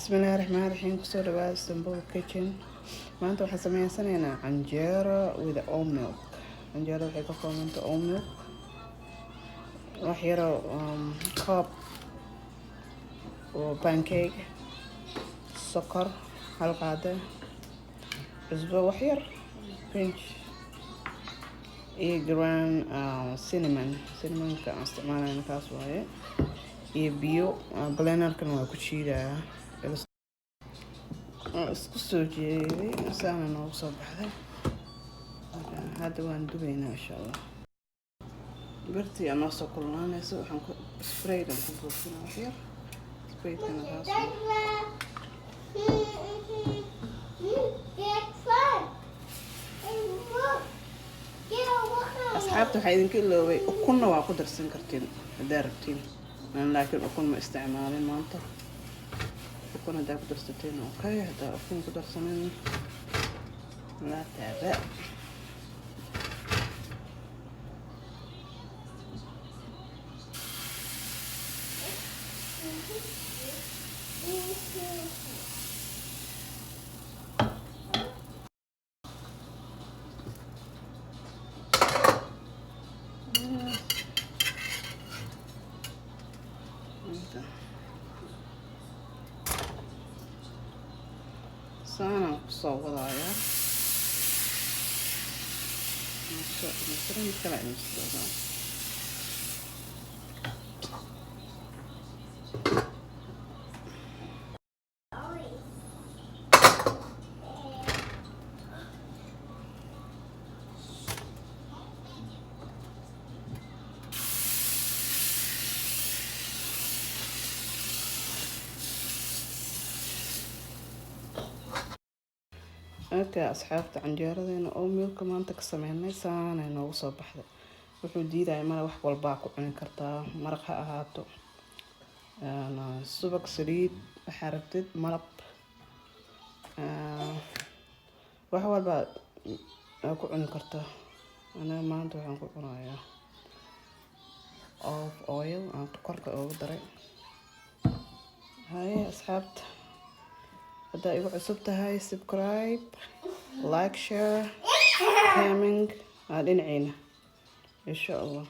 بسم الله الرحمن الرحيم. كسر بقى اسطنبول كيتشن. ما انتو حسميها سنة canjeero with oat milk. canjeero waxay ka koobanta oat milk wax yaro koob oo pancake sokor hal qaado cusbo wax yar pinch iyo gram cinnamonka aan isticmaalayna kaas waaye iyo biyo blenderkan waa ku shiidayaa isku soo jeeday saana noogu soo baxday hadda waan dubaynaa insha allah birtii aan noo soo kululaanayso waxaan ku spraydan ku buufinaa wax yar spraydkana kaas asxaabta waxaa idinka iloobay ukunna waa ku darsan kartiin haddaa rabtiin laakiin ukun ma isticmaalin maanta ukun haddaa ku darsateen okay haddaa ukun ku darsanin laa taaba saanaan kusoo wadaaya mid kale insoodaa أوكي أصحابتي canjeeradayna oo milka maanta ka sameynay saanay noogu soo baxday wuxuu diidayaa mala wax walba ku cuni kartaa maraq ha ahaato subag saliid waxa rabtid malab wax walba ku cuni kartaa ana maanta waxaan ku cunayaa oil aan korka ugu daray hay asxaabta hadda igu cusub tahay subscribe like share comment dhinacayna insha allah